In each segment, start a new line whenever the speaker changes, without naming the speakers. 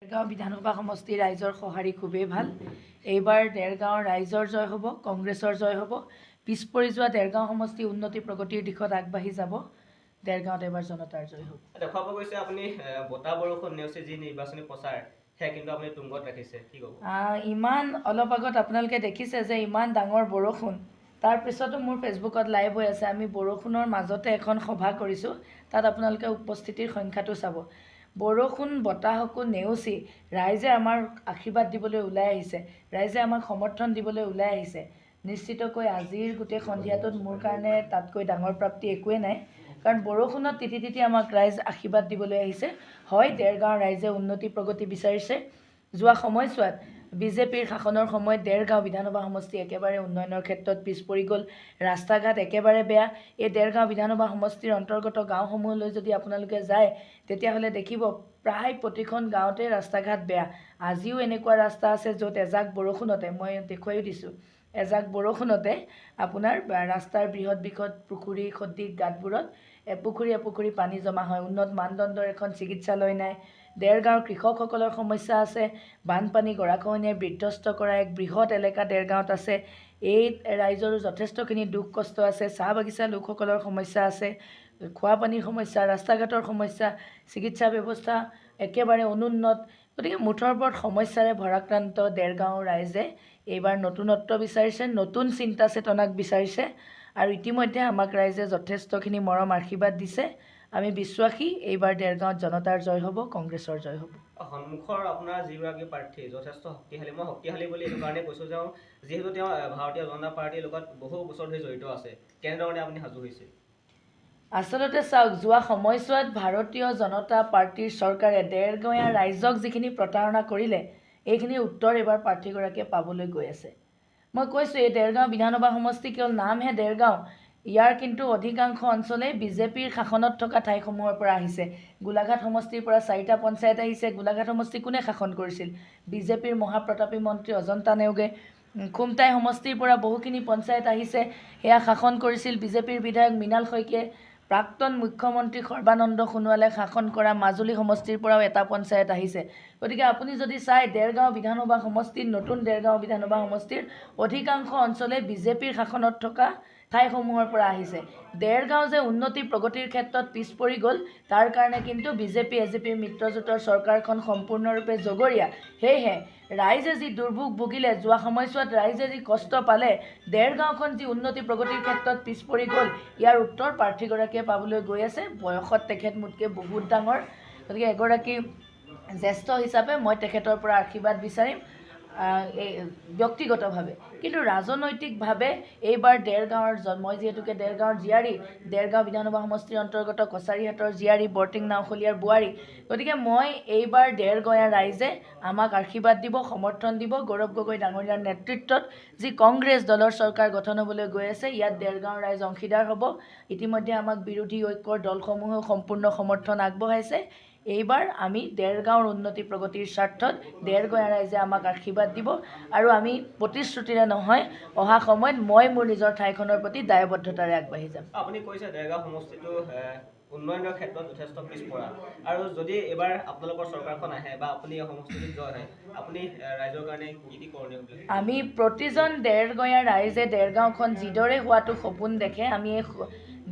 দেৰগাঁও বিধানসভা সমষ্টিৰ ৰাইজৰ সঁহাৰি খুবেই ভাল। এইবাৰ দেৰগাঁৱৰ ৰাইজৰ জয় হ'ব, কংগ্ৰেছৰ জয় হ'ব। পিছ পৰি যোৱা দেৰগাঁও সমষ্টি উন্নতি প্ৰগতিৰ দিশত আগবাঢ়ি যাব। দেৰগাঁৱত এবাৰ জনতাৰ জয় হ'ব।
দেখুৱাব গৈছে আপুনি বতাহ বৰষুণ নেওচি যি নিৰ্বাচনী প্ৰচাৰ সেয়া কিন্তু আপুনি তুংগত ৰাখিছে, কি ক'ব?
ইমান অলপ আগত আপোনালোকে দেখিছে যে ইমান ডাঙৰ বৰষুণ, তাৰপিছতো মোৰ ফেচবুকত লাইভ হৈ আছে। আমি বৰষুণৰ মাজতে এখন সভা কৰিছোঁ, তাত আপোনালোকে উপস্থিতিৰ সংখ্যাটো চাব। বৰষুণ বতাহকো নেওচি ৰাইজে আমাৰ আশীৰ্বাদ দিবলৈ ওলাই আহিছে, ৰাইজে আমাক সমৰ্থন দিবলৈ ওলাই আহিছে। নিশ্চিতকৈ আজিৰ গোটেই সন্ধিয়াটোত মোৰ কাৰণে তাতকৈ ডাঙৰ প্ৰাপ্তি একোৱেই নাই, কাৰণ বৰষুণত তিতি তিতি আমাক ৰাইজ আশীৰ্বাদ দিবলৈ আহিছে। হয়, দেৰগাঁৱৰ ৰাইজে উন্নতি প্ৰগতি বিচাৰিছে। যোৱা সময়ছোৱাত বিজেপিৰ শাসনৰ সময়ত দেৰগাঁও বিধানসভা সমষ্টি একেবাৰে উন্নয়নৰ ক্ষেত্ৰত পিছ পৰি গ'ল। ৰাস্তা ঘাট একেবাৰে বেয়া। এই দেৰগাঁও বিধানসভা সমষ্টিৰ অন্তৰ্গত গাঁওসমূহলৈ যদি আপোনালোকে যায়, তেতিয়াহ'লে দেখিব প্ৰায় প্ৰতিখন গাঁৱতে ৰাস্তা ঘাট বেয়া। আজিও এনেকুৱা ৰাস্তা আছে য'ত এজাক বৰষুণতে, মই দেখুৱাই দিছোঁ, এজাক বৰষুণতে আপোনাৰ ৰাস্তাৰ বৃহৎ পুখুৰী সদৃশ গাঁতবোৰত এপুখুৰী পানী জমা হয়। উন্নত মানদণ্ডৰ এখন চিকিৎসালয় নাই। দেৰগাঁৱৰ কৃষকসকলৰ সমস্যা আছে। বানপানী গৰাখহনীয়াই বিধ্বস্ত কৰা এক বৃহৎ এলেকা দেৰগাঁৱত আছে। এই ৰাইজৰো যথেষ্টখিনি দুখ কষ্ট আছে। চাহ বাগিচা লোকসকলৰ সমস্যা আছে, খোৱা পানীৰ সমস্যা, ৰাস্তা ঘাটৰ সমস্যা, চিকিৎসা ব্যৱস্থা একেবাৰে অনুন্নত। গতিকে মুঠৰ ওপৰত সমস্যাৰে ভৰাক্ৰান্ত দেৰগাঁৱৰ ৰাইজে এইবাৰ নতুনত্ব বিচাৰিছে, নতুন চিন্তা চেতনাক বিচাৰিছে, আৰু ইতিমধ্যে আমাক ৰাইজে যথেষ্টখিনি মৰম আশীৰ্বাদ দিছে। আমি বিশ্বাসী এইবাৰ দেৰগাঁৱত জনতাৰ জয় হ'ব, কংগ্ৰেছৰ জয় হ'ব।
সন্মুখৰ আপোনাৰ যিগৰাকী প্ৰাৰ্থী যথেষ্ট শক্তিশালী, মই শক্তিশালী বুলি এইটো কাৰণে কৈছোঁ যে যিহেতু তেওঁ ভাৰতীয় জনতা পাৰ্টীৰ লগত বহু বছৰ ধৰি জড়িত আছে, কেনেধৰণে আপুনি সাজু হৈছে?
আচলতে চাওক, যোৱা সময়ছোৱাত ভাৰতীয় জনতা পাৰ্টীৰ চৰকাৰে দেৰগাঁৱৰ ৰাইজক যিখিনি প্ৰতাৰণা কৰিলে, এইখিনিৰ উত্তৰ এইবাৰ প্ৰাৰ্থীগৰাকীয়ে পাবলৈ গৈ আছে। মই কৈছোঁ, এই দেৰগাঁও বিধানসভা সমষ্টি কেৱল নামহে দেৰগাঁও, ইয়াৰ কিন্তু অধিকাংশ অঞ্চলেই বিজেপিৰ শাসনত থকা ঠাইসমূহৰ পৰা আহিছে। গোলাঘাট সমষ্টিৰ পৰা 4টা পঞ্চায়ত আহিছে। গোলাঘাট সমষ্টি কোনে শাসন কৰিছিল? বিজেপিৰ মহাপ্ৰতাপী মন্ত্ৰী অজন্তা নেওগে। খুমটাই সমষ্টিৰ পৰা বহুখিনি পঞ্চায়ত আহিছে, সেয়া শাসন কৰিছিল বিজেপিৰ বিধায়ক মৃণাল শইকীয়াই। প্ৰাক্তন মুখ্যমন্ত্ৰী সৰ্বানন্দ সোণোৱালে শাসন কৰা মাজুলী সমষ্টিৰ পৰাও এটা পঞ্চায়ত আহিছে। গতিকে আপুনি যদি চাই, দেৰগাঁও বিধানসভা সমষ্টিৰ, নতুন দেৰগাঁও বিধানসভা সমষ্টিৰ অধিকাংশ অঞ্চলে বিজেপিৰ শাসনত থকা ঠাইসমূহৰ পৰা আহিছে। দেৰগাঁও যে উন্নতি প্ৰগতিৰ ক্ষেত্ৰত পিছ পৰি গ'ল, তাৰ কাৰণে কিন্তু বিজেপি এজিপিৰ মিত্ৰজোঁটৰ চৰকাৰখন সম্পূৰ্ণৰূপে জগৰীয়া। সেয়েহে ৰাইজে যি দুৰ্ভোগ ভুগিলে, যোৱা সময়ছোৱাত ৰাইজে যি কষ্ট পালে, দেৰগাঁওখন যি উন্নতি প্ৰগতিৰ ক্ষেত্ৰত পিছ পৰি গ'ল, ইয়াৰ উত্তৰ প্ৰাৰ্থীগৰাকীয়ে পাবলৈ গৈ আছে। বয়সত তেখেত মোতকৈ বহুত ডাঙৰ, গতিকে এগৰাকী জ্যেষ্ঠ হিচাপে মই তেখেতৰ পৰা আশীৰ্বাদ বিচাৰিম ব্যক্তিগতভাৱে। কিন্তু ৰাজনৈতিকভাৱে এইবাৰ দেৰগাঁৱৰ, মই যিহেতুকে দেৰগাঁৱৰ জীয়াৰী, দেৰগাঁও বিধানসভা সমষ্টিৰ অন্তৰ্গত কছাৰীহাটৰ জীয়াৰী, বৰটিং নাওশলীয়াৰ বোৱাৰী, গতিকে মই এইবাৰ দেৰগাঁৱৰ ৰাইজে আমাক আশীৰ্বাদ দিব, সমৰ্থন দিব। গৌৰৱ গগৈ ডাঙৰীয়াৰ নেতৃত্বত যি কংগ্ৰেছ দলৰ চৰকাৰ গঠন হ'বলৈ গৈ আছে, ইয়াত দেৰগাঁৱৰ ৰাইজ অংশীদাৰ হ'ব। ইতিমধ্যে আমাক বিৰোধী ঐক্যৰ দলসমূহেও সম্পূৰ্ণ সমৰ্থন আগবঢ়াইছে। এইবাৰ আমি দেৰগাঁৱৰ উন্নতি প্ৰগতিৰ স্বাৰ্থত দেৰগাঁৱৰ ৰাইজে আমাক আশীৰ্বাদ দিব, আৰু আমি প্ৰতিশ্ৰুতিৰে নহয়, অহা সময়ত মই মোৰ নিজৰ ঠাইখনৰ প্ৰতি দায়বদ্ধতাৰে আগবাঢ়ি যাম।
আপুনি কৈছে দেৰগাঁও সমষ্টিটো উন্নয়নৰ ক্ষেত্ৰত যথেষ্ট পিছপৰা, আৰু যদি এইবাৰ আপোনালোকৰ চৰকাৰখন আহে বা আপুনি এই সমষ্টিটোত জয় হয়, আপুনি ৰাইজৰ কাৰণে কি কৰণীয় বুলি?
আমি প্ৰতিজন দেৰগাঁৱৰ ৰাইজে দেৰগাঁওখন যিদৰে হোৱাটো সপোন দেখে, আমি এই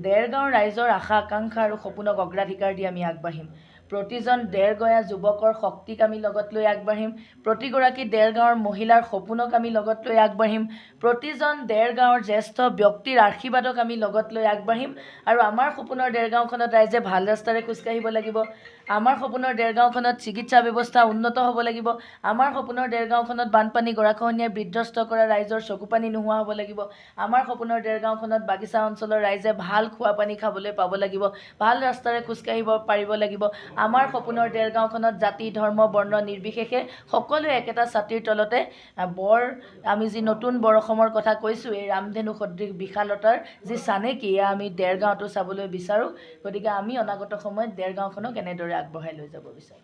দেৰগাঁৱৰ ৰাইজৰ আশা আকাংক্ষা আৰু সপোনক অগ্ৰাধিকাৰ দি আমি আগবাঢ়িম। প্ৰতিজন দেৰগাঁৱৰ যুৱকৰ শক্তিক আমি লগত লৈ আগবাঢ়িম। প্ৰতিগৰাকী দেৰগাঁৱৰ মহিলাৰ সপোনক আমি লগত লৈ আগবাঢ়িম। প্ৰতিজন দেৰগাঁৱৰ জ্যেষ্ঠ ব্যক্তিৰ আশীৰ্বাদক আমি লগত লৈ আগবাঢ়িম। আৰু আমাৰ সপোনৰ দেৰগাঁওখনত ৰাইজে ভাল ৰাস্তাৰে খোজকাঢ়িব লাগিব। আমাৰ সপোনৰ দেৰগাঁওখনত চিকিৎসা ব্যৱস্থা উন্নত হ'ব লাগিব। আমাৰ সপোনৰ দেৰগাঁওখনত বানপানী গৰাখহনীয়াই বিধ্বস্ত কৰা ৰাইজৰ চকুপানী নোহোৱা হ'ব লাগিব। আমাৰ সপোনৰ দেৰগাঁওখনত বাগিচা অঞ্চলৰ ৰাইজে ভাল খোৱা পানী খাবলৈ পাব লাগিব, ভাল ৰাস্তাৰে খোজকাঢ়িব পাৰিব লাগিব। আমাৰ সপোনৰ দেৰগাঁওখনত জাতি ধৰ্ম বৰ্ণ নিৰ্বিশেষে সকলোৱে একেটা ছাতিৰ তলতে আমি যি নতুন বৰ অসমৰ কথা কৈছোঁ, এই ৰামধেনু সদৃশ বিশালতাৰ যি চানেকি, এয়া আমি দেৰগাঁৱতো চাবলৈ বিচাৰোঁ। গতিকে আমি অনাগত সময়ত দেৰগাঁওখনক এনেদৰে আগবঢ়াই লৈ যাব বিচাৰোঁ।